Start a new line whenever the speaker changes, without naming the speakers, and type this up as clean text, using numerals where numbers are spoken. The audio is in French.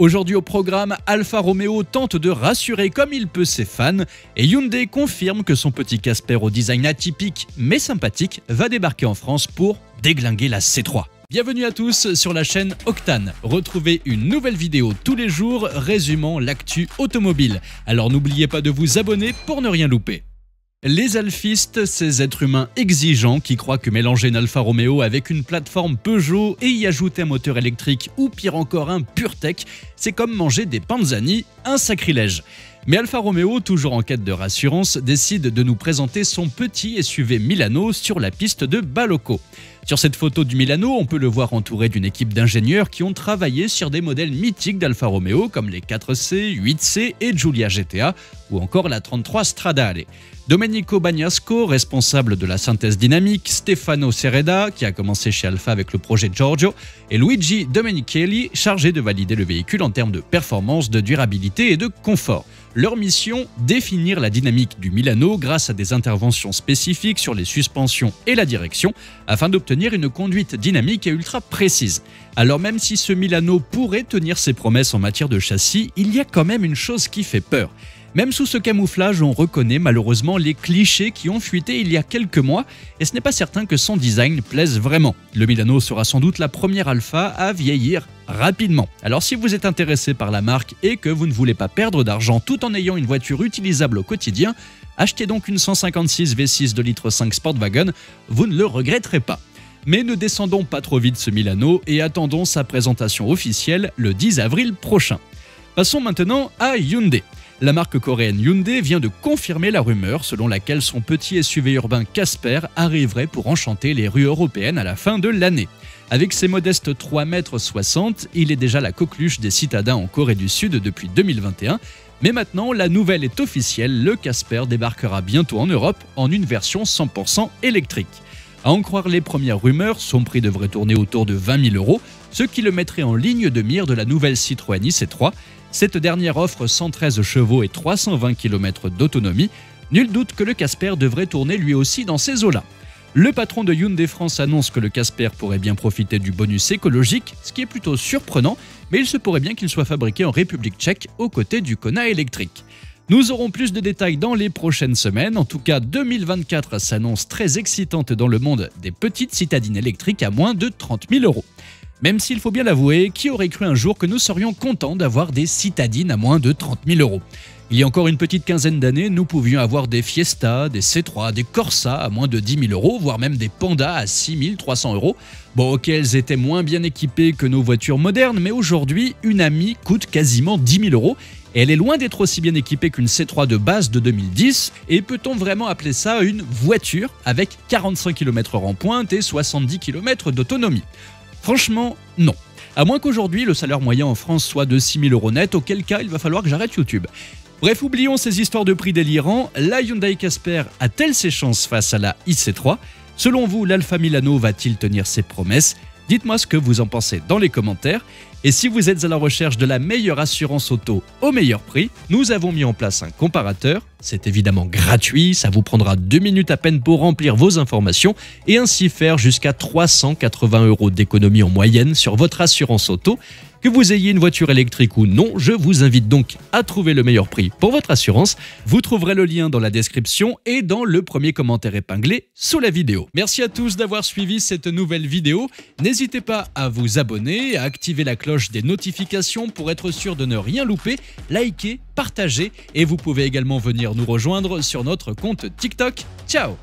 Aujourd'hui au programme, Alfa Romeo tente de rassurer comme il peut ses fans et Hyundai confirme que son petit Casper au design atypique mais sympathique va débarquer en France pour déglinguer la C3. Bienvenue à tous sur la chaîne Octane. Retrouvez une nouvelle vidéo tous les jours résumant l'actu automobile. Alors n'oubliez pas de vous abonner pour ne rien louper. Les alfistes, ces êtres humains exigeants qui croient que mélanger une Alfa Romeo avec une plateforme Peugeot et y ajouter un moteur électrique ou pire encore un PureTech, c'est comme manger des panzani, un sacrilège. Mais Alfa Romeo, toujours en quête de rassurance, décide de nous présenter son petit SUV Milano sur la piste de Baloco. Sur cette photo du Milano, on peut le voir entouré d'une équipe d'ingénieurs qui ont travaillé sur des modèles mythiques d'Alfa Romeo comme les 4C, 8C et Giulia GTA ou encore la 33 Stradale. Domenico Bagnasco, responsable de la synthèse dynamique, Stefano Sereda, qui a commencé chez Alfa avec le projet Giorgio, et Luigi Domenichelli, chargé de valider le véhicule en termes de performance, de durabilité et de confort. Leur mission, définir la dynamique du Milano grâce à des interventions spécifiques sur les suspensions et la direction, afin d'obtenir une conduite dynamique et ultra précise. Alors même si ce Milano pourrait tenir ses promesses en matière de châssis, il y a quand même une chose qui fait peur. Même sous ce camouflage, on reconnaît malheureusement les clichés qui ont fuité il y a quelques mois et ce n'est pas certain que son design plaise vraiment. Le Milano sera sans doute la première Alfa à vieillir rapidement. Alors si vous êtes intéressé par la marque et que vous ne voulez pas perdre d'argent tout en ayant une voiture utilisable au quotidien, achetez donc une 156 V6 2,5 litres Sportwagon, vous ne le regretterez pas. Mais ne descendons pas trop vite ce Milano et attendons sa présentation officielle le 10 avril prochain. Passons maintenant à Hyundai. La marque coréenne Hyundai vient de confirmer la rumeur selon laquelle son petit SUV urbain Casper arriverait pour enchanter les rues européennes à la fin de l'année. Avec ses modestes 3,60 m, il est déjà la coqueluche des citadins en Corée du Sud depuis 2021. Mais maintenant, la nouvelle est officielle, le Casper débarquera bientôt en Europe en une version 100% électrique. À en croire les premières rumeurs, son prix devrait tourner autour de 20 000 €, ce qui le mettrait en ligne de mire de la nouvelle Citroën IC3. Cette dernière offre 113 chevaux et 320 km d'autonomie. Nul doute que le Casper devrait tourner lui aussi dans ces eaux-là. Le patron de Hyundai France annonce que le Casper pourrait bien profiter du bonus écologique, ce qui est plutôt surprenant, mais il se pourrait bien qu'il soit fabriqué en République tchèque aux côtés du Kona électrique. Nous aurons plus de détails dans les prochaines semaines. En tout cas, 2024 s'annonce très excitante dans le monde des petites citadines électriques à moins de 30 000 €. Même s'il faut bien l'avouer, qui aurait cru un jour que nous serions contents d'avoir des citadines à moins de 30 000 €? Il y a encore une petite quinzaine d'années, nous pouvions avoir des Fiesta, des C3, des Corsa à moins de 10 000 €, voire même des Panda à 6 300 €. Bon ok, elles étaient moins bien équipées que nos voitures modernes, mais aujourd'hui, une Ami coûte quasiment 10 000 € et elle est loin d'être aussi bien équipée qu'une C3 de base de 2010. Et peut-on vraiment appeler ça une voiture avec 45 km/h en pointe et 70 km d'autonomie? Franchement, non. À moins qu'aujourd'hui, le salaire moyen en France soit de 6 000 € net, auquel cas il va falloir que j'arrête YouTube. Bref, oublions ces histoires de prix délirants. La Hyundai Casper a-t-elle ses chances face à la IC3? Selon vous, l'Alfa Milano va-t-il tenir ses promesses? Dites-moi ce que vous en pensez dans les commentaires. Et si vous êtes à la recherche de la meilleure assurance auto au meilleur prix, nous avons mis en place un comparateur. C'est évidemment gratuit, ça vous prendra 2 minutes à peine pour remplir vos informations et ainsi faire jusqu'à 380 € d'économie en moyenne sur votre assurance auto. Que vous ayez une voiture électrique ou non, je vous invite donc à trouver le meilleur prix pour votre assurance. Vous trouverez le lien dans la description et dans le premier commentaire épinglé sous la vidéo. Merci à tous d'avoir suivi cette nouvelle vidéo. N'hésitez pas à vous abonner, à activer la cloche des notifications pour être sûr de ne rien louper, liker, partager et vous pouvez également venir nous rejoindre sur notre compte TikTok. Ciao!